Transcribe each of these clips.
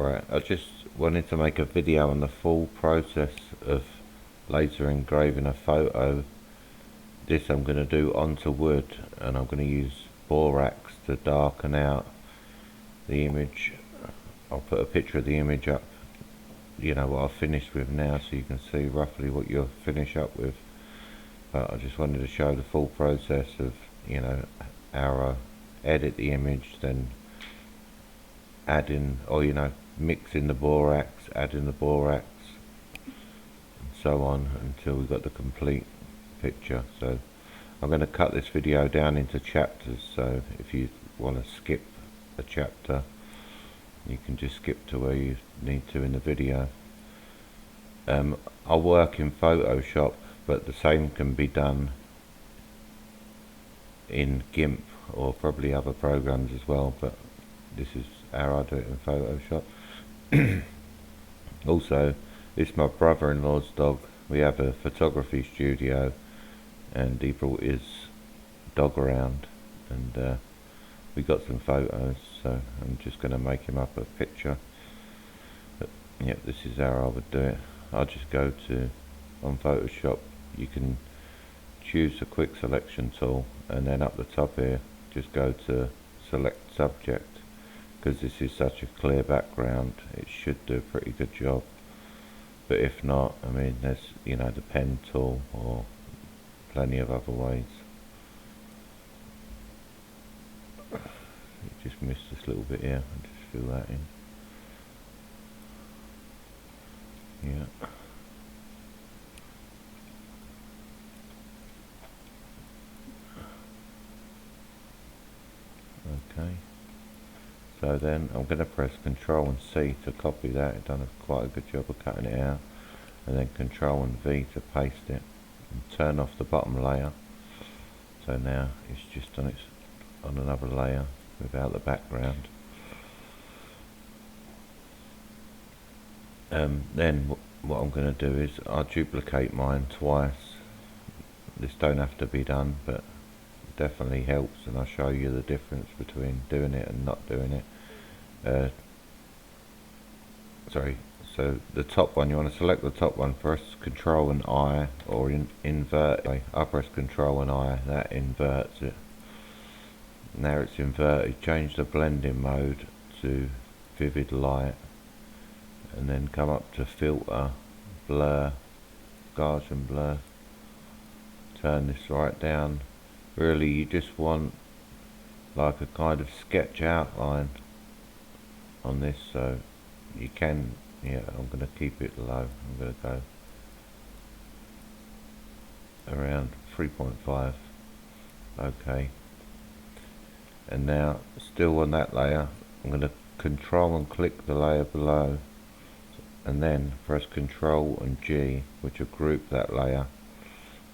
Right, I just wanted to make a video on the full process of laser engraving a photo. This I'm going to do onto wood, and I'm going to use Borax to darken out the image. I'll put a picture of the image up, you know, what I've finished with now, so you can see roughly what you'll finish up with. But I just wanted to show the full process of, you know, how I edit the image, then adding, or you know, mixing the borax, adding the borax, and so on until we've got the complete picture. So I'm going to cut this video down into chapters, so if you want to skip a chapter, you can just skip to where you need to in the video. I work in Photoshop, but the same can be done in GIMP or probably other programs as well, but this is how I do it in Photoshop. Also, this is my brother-in-law's dog. We have a photography studio, and he brought his dog around, and we got some photos, so I'm just going to make him up a picture. But yeah, this is how I would do it. I'll just go to, on Photoshop, you can choose a quick selection tool, and then up the top here just go to select subject. Because this is such a clear background, it should do a pretty good job. But if not, I mean, there's, you know, the pen tool or plenty of other ways. You just missed this little bit here, I'll just fill that in. Yeah. Okay. So then I'm going to press Ctrl and C to copy that. I've done quite a good job of cutting it out, and then Ctrl and V to paste it, and turn off the bottom layer. So now it's just on another layer without the background. Then what I'm going to do is I'll duplicate mine twice. This don't have to be done, but it definitely helps, and I'll show you the difference between doing it and not doing it. Sorry, so the top one, you want to select the top one, press Control and I, or invert. I press Control and I, that inverts it. Now it's inverted. Change the blending mode to vivid light, and then come up to filter, blur, Gaussian blur. Turn this right down. Really, you just want like a kind of sketch outline on this, so you can, yeah, I'm going to keep it low. I'm going to go around 3.5. okay, and now still on that layer, I'm going to control and click the layer below, and then press Control and G, which will group that layer,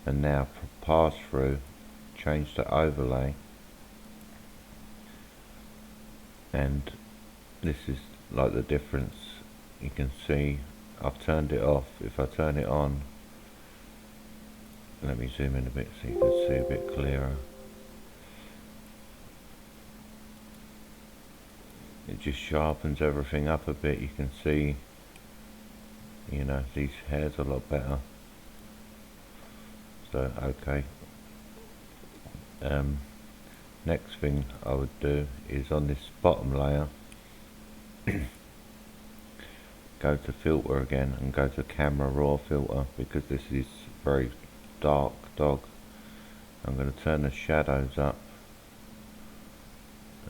and now pass through, change to overlay, and this is like the difference. You can see I've turned it off. If I turn it on, let me zoom in a bit so you can see a bit clearer. It just sharpens everything up a bit. You can see, you know, these hairs are a lot better. So okay, next thing I would do is on this bottom layer, go to filter again and go to camera raw filter, because this is very dark dog. I'm going to turn the shadows up.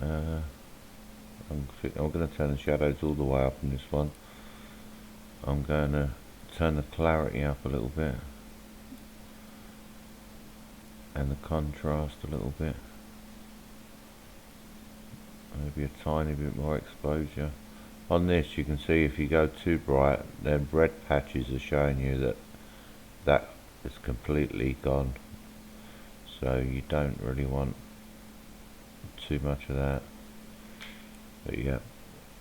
I'm going to turn the shadows all the way up in this one. I'm going to turn the clarity up a little bit, and the contrast a little bit, maybe a tiny bit more exposure. On this you can see if you go too bright, then red patches are showing you that is completely gone, so you don't really want too much of that. But yeah,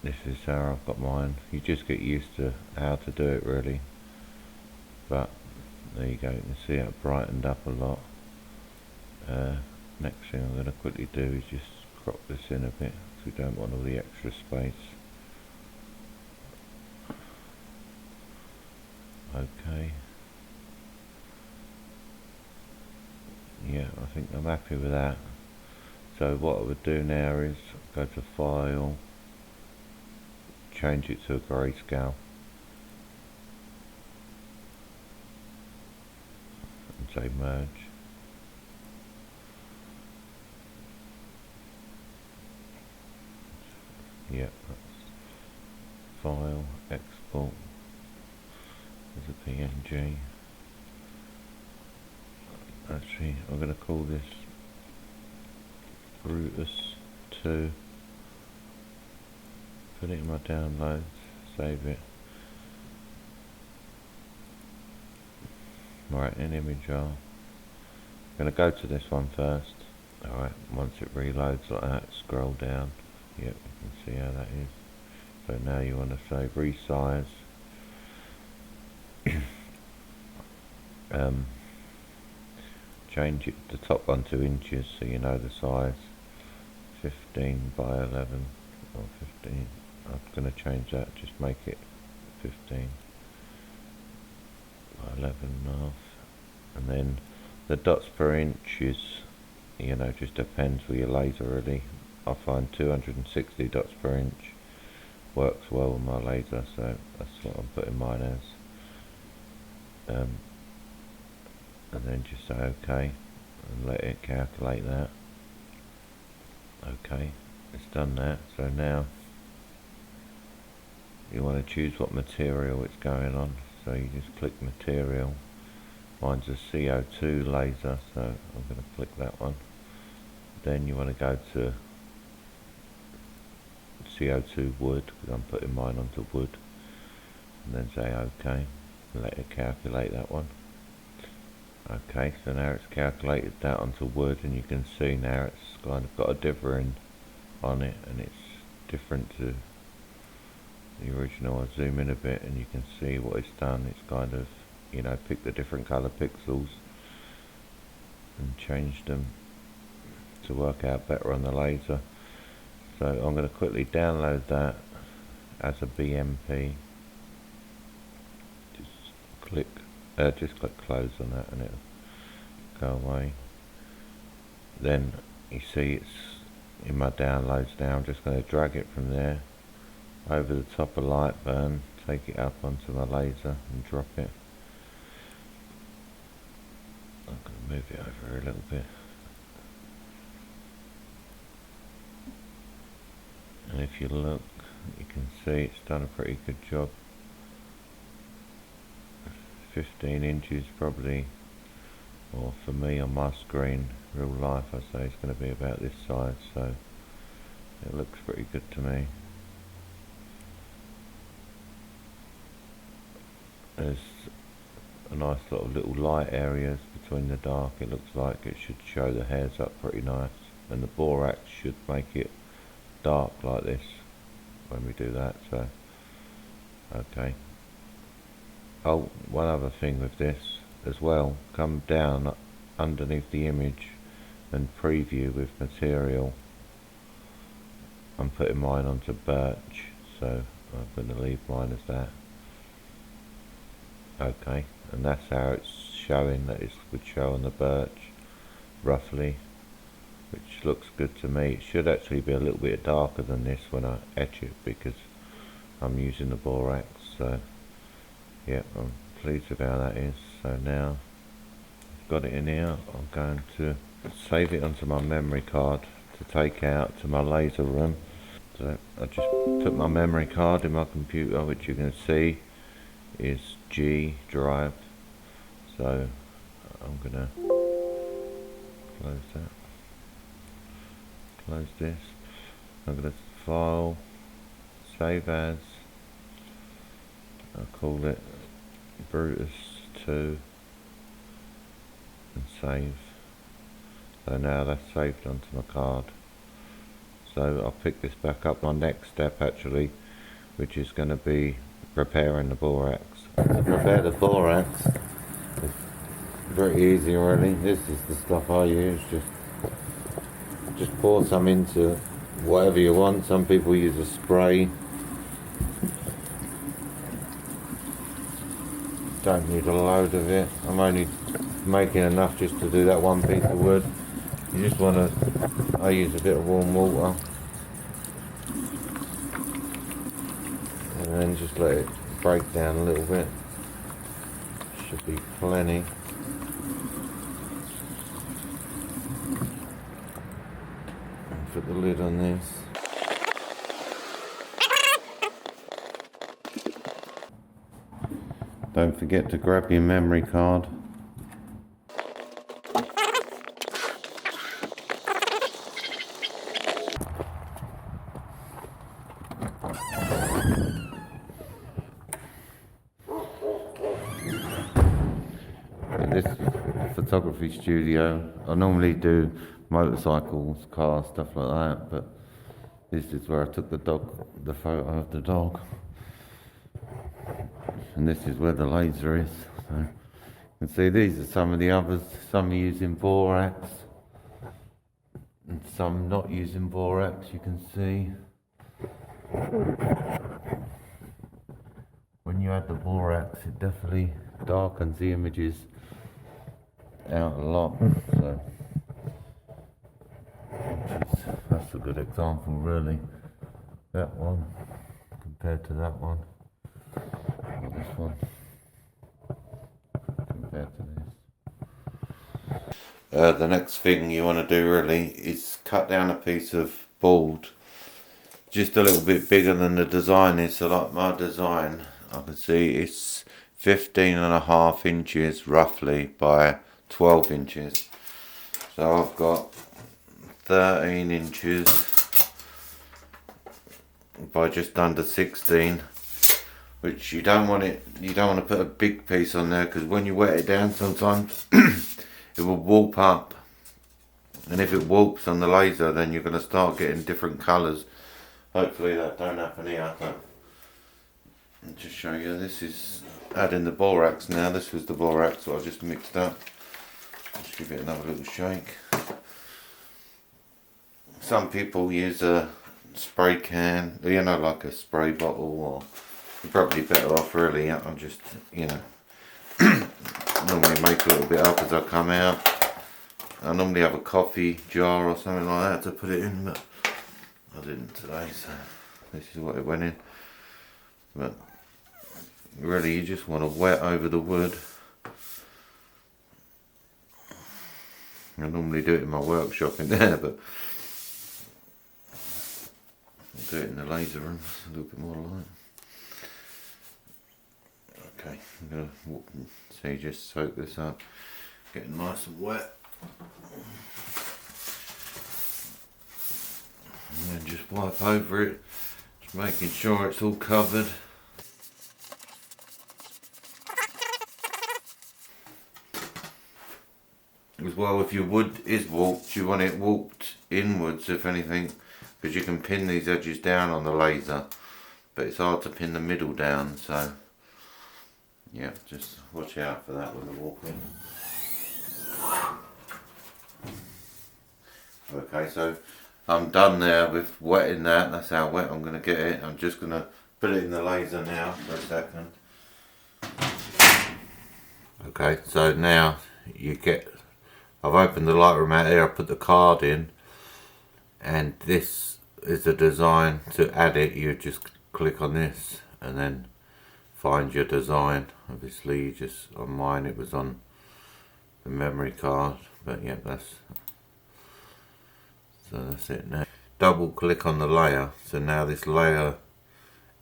this is how I've got mine. You just get used to how to do it really, but there you go, you can see it brightened up a lot. Next thing I'm going to quickly do is just crop this in a bit, because we don't want all the extra space. Okay. Yeah, I think I'm happy with that. So what I would do now is go to File, change it to a grayscale, and say Merge. Yeah, that's File, Export as a PNG. Actually, I'm going to call this Brutus 2. Put it in my downloads, save it. Right, in image jar. I'm going to go to this one first. Alright, once it reloads like that, scroll down. Yep, you can see how that is. So now you want to say resize. Change it, the top one to inches so you know the size. 15 by 11 or 15. I'm going to change that, just make it 15 by 11 and a half. And then the dots per inch is, you know, just depends with your laser really. I find 260 dots per inch works well with my laser, so that's what I'm putting mine as. And then just say OK and let it calculate that. OK, it's done that. So now you want to choose what material it's going on, so you just click material. Mine's a CO2 laser, so I'm going to click that one. Then you want to go to CO2 wood, because I'm putting mine onto wood, and then say OK and let it calculate that one. Okay, so now it's calculated that onto wood, and you can see now it's kind of got a differing on it, and it's different to the original. I zoom in a bit and you can see what it's done. It's kind of, you know, picked the different colour pixels and changed them to work out better on the laser. So I'm going to quickly download that as a BMP. Just click close on that and it'll go away. Then you see it's in my downloads now. I'm just going to drag it from there over the top of Lightburn, take it up onto my laser and drop it. I'm going to move it over a little bit. And if you look, you can see it's done a pretty good job. 15 inches probably, or for me on my screen, real life, I say it's going to be about this size, so it looks pretty good to me. There's a nice lot of little light areas between the dark. It looks like it should show the hairs up pretty nice, and the borax should make it dark like this when we do that. So okay. Oh, one other thing with this as well, come down underneath the image and preview with material. I'm putting mine onto birch, so I'm going to leave mine as that. Okay, and that's how it's showing, that it would show on the birch roughly, which looks good to me. It should actually be a little bit darker than this when I etch it, because I'm using the borax. So yeah, I'm pleased with how that is. So now I've got it in here, I'm going to save it onto my memory card to take out to my laser room. So I just took my memory card in my computer, which you can see is G drive. So I'm gonna close that, close this. I'm gonna file, save as, I'll call it Brutus 2 and save. So now that's saved onto my card. So I'll pick this back up my next step actually, which is going to be preparing the borax. To prepare the borax, it's pretty easy really. This is the stuff I use. Just pour some into whatever you want. Some people use a spray. don't need a load of it. I'm only making enough just to do that one piece of wood. You just want to, I use a bit of warm water and then just let it break down a little bit. Should be plenty. And put the lid on this. Don't forget to grab your memory card. In this photography studio, I normally do motorcycles, cars, stuff like that, but this is where I took the photo of the dog. And this is where the laser is. So you can see these are some of the others. Some are using Borax and some not using Borax, you can see. When you add the Borax, it definitely darkens the images out a lot. So that's a good example, really. That one compared to that one. This one compared to this. The next thing you want to do really is cut down a piece of board just a little bit bigger than the design is. So like my design, I can see it's 15.5 inches roughly by 12 inches. So I've got 13 inches by just under 16. Which you don't want to put a big piece on there, because when you wet it down sometimes it will warp up, and if it warps on the laser then you're going to start getting different colours. Hopefully that don't happen here. But I'll just show you, this is adding the Borax now. This was the Borax that I just mixed up. Just give it another little shake. Some people use a spray can, you know, like a spray bottle, or you're probably better off really. I'm just, you know, normally make a little bit up as I come out. I normally have a coffee jar or something like that to put it in, but I didn't today, so this is what it went in. But really you just want to wet over the wood. I normally do it in my workshop in there, but I'll do it in the laser room. It's a little bit more light. Okay, I'm going to see, just soak this up, getting nice and wet, and then just wipe over it, just making sure it's all covered. As well, if your wood is warped, you want it warped inwards if anything, because you can pin these edges down on the laser, but it's hard to pin the middle down, so yeah, just watch out for that when you're walking. Okay, so I'm done there with wetting that. That's how wet I'm going to get it. I'm just going to put it in the laser now for a second. Okay, so now you get, I've opened the Lightroom out here, I put the card in, and this is the design. To add it, you just click on this and then find your design. Obviously you just, on mine it was on the memory card, but yeah, that's it now. Double click on the layer, so now this layer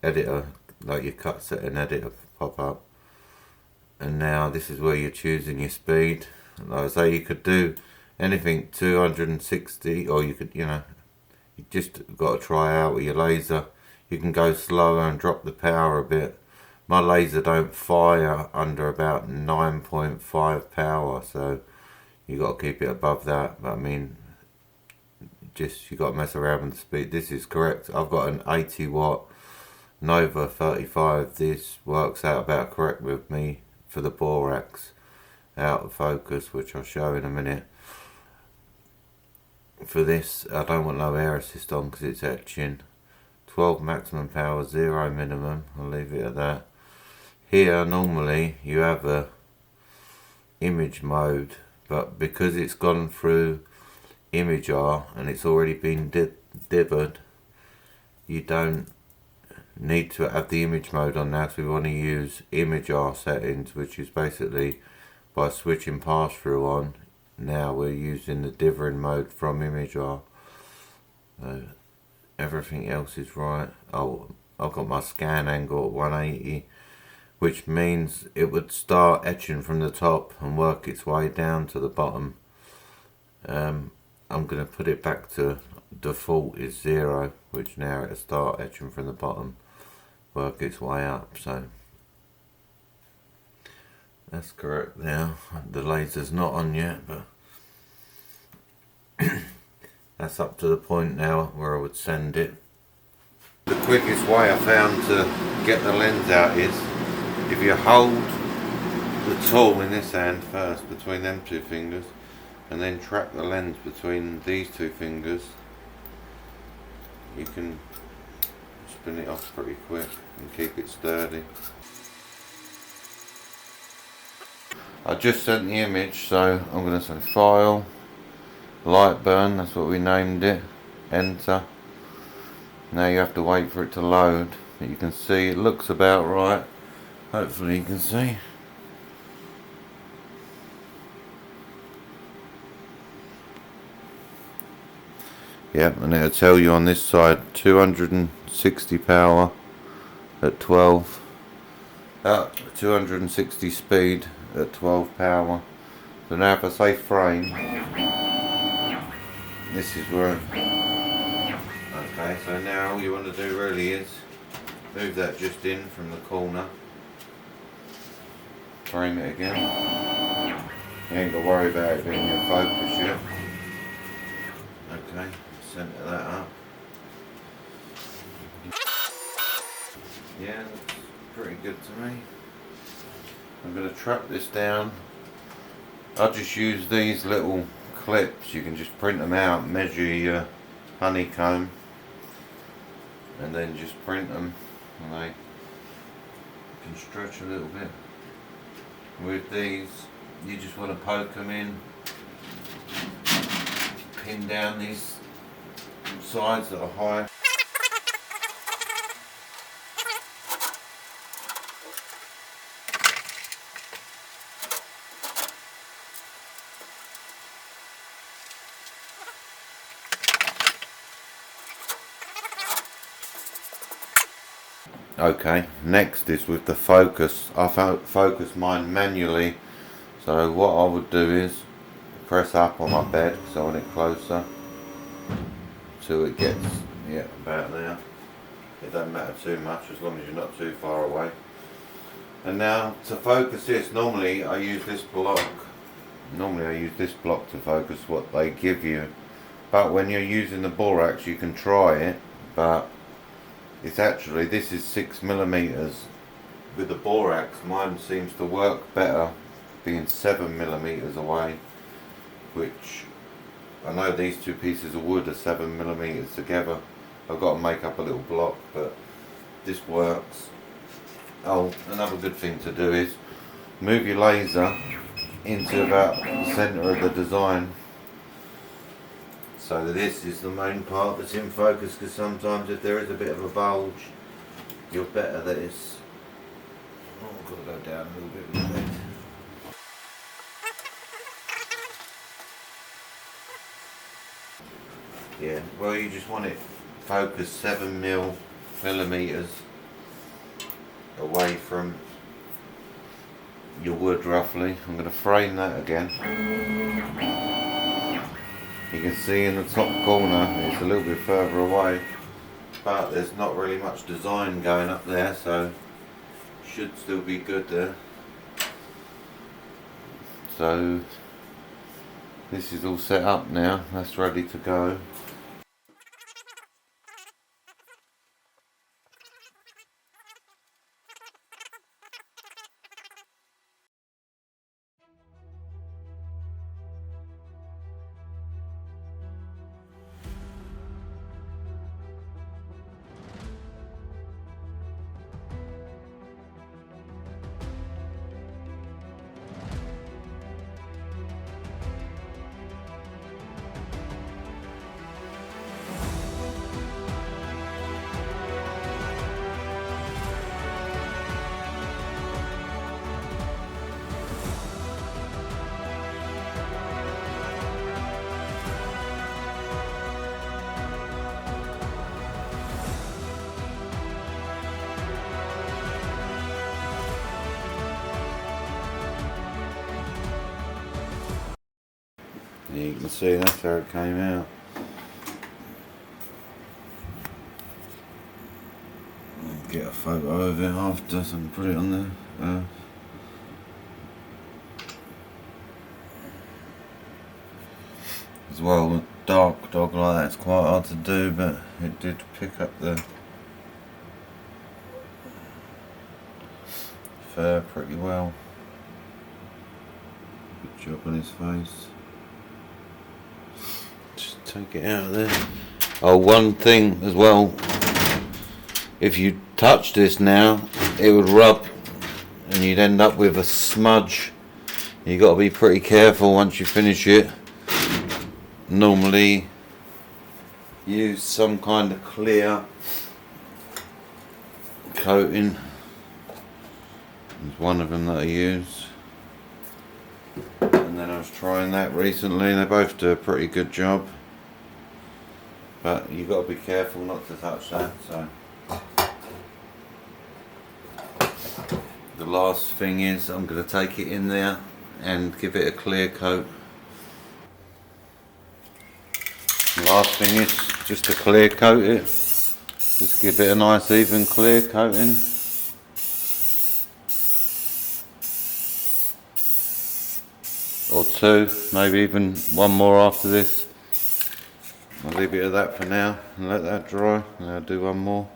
editor, like your cut set and editor, pop up, and now this is where you're choosing your speed. Like I say, you could do anything 260, or you could, you know, you just got to try out with your laser. You can go slower and drop the power a bit. My laser don't fire under about 9.5 power, so you got to keep it above that. But I mean, just you got to mess around with the speed. This is correct. I've got an 80 watt Nova 35. This works out about correct with me for the Borax out of focus, which I'll show in a minute. For this, I don't want no air assist on because it's etching. 12 maximum power, 0 minimum. I'll leave it at that. Here normally you have a image mode, but because it's gone through image R and it's already been dibbered, you don't need to have the image mode on now. So we want to use image R settings, which is basically by switching pass through on. Now we're using the dithering mode from image R. Everything else is right. Oh, I've got my scan angle at 180, which means it would start etching from the top and work its way down to the bottom. I'm going to put it back to default is 0, which now it'll start etching from the bottom, work its way up. So that's correct now. The laser's not on yet, but that's up to the point now where I would send it. The quickest way I found to get the lens out is if you hold the tool in this hand first between them two fingers and then trap the lens between these two fingers, you can spin it off pretty quick and keep it sturdy. I just sent the image, so I'm going to say File, Lightburn, that's what we named it, Enter. Now you have to wait for it to load, but you can see it looks about right. Hopefully you can see. Yep, and it'll tell you on this side 260 power at 12, 260 speed at 12 power. So now if I say frame, this is where. Okay, so now all you want to do really is move that just in from the corner, frame it again. You ain't got to worry about it being in focus yet. Okay, centre that up. Yeah, looks pretty good to me. I'm going to trap this down. I'll just use these little clips. You can just print them out, measure your honeycomb, and then just print them, and they can stretch a little bit. With these, you just want to poke them in, pin down these sides that are high. Okay, next is with the focus. I focus mine manually, so what I would do is press up on my bed so I want it closer till it gets, yeah, about there. It don't matter too much as long as you're not too far away. And now to focus this, normally I use this block. To focus what they give you, but when you're using the Borax you can try it, but it's actually, this is 6mm. With the Borax mine seems to work better being 7mm away, which I know these two pieces of wood are 7mm together. I've got to make up a little block, but this works. Oh, another good thing to do is move your laser into about the centre of the design. So this is the main part that's in focus, because sometimes if there is a bit of a bulge, you're better that it's. Oh, I've got to go down a little bit with the bed. Yeah, well, you just want it focused 7mm away from your wood roughly. I'm going to frame that again. You can see in the top corner it's a little bit further away, but there's not really much design going up there, so should still be good there. So this is all set up now, that's ready to go. You can see that's how it came out. I'll get a photo of it after so I can put it on there. As well, with dark dog like that, it's quite hard to do, but it did pick up the fur pretty well. Good job on his face. Just take it out of there. Oh, one thing as well, if you touch this now, it would rub and you'd end up with a smudge. You've got to be pretty careful once you finish it. Normally use some kind of clear coating. There's one of them that I use, and then I was trying that recently. They both do a pretty good job, but you've got to be careful not to touch that. So the last thing is I'm going to take it in there and give it a clear coat. Last thing is just to clear coat it. Just give it a nice even clear coating. Or two, maybe even one more after this. I'll leave it at that for now and let that dry, and I'll do one more.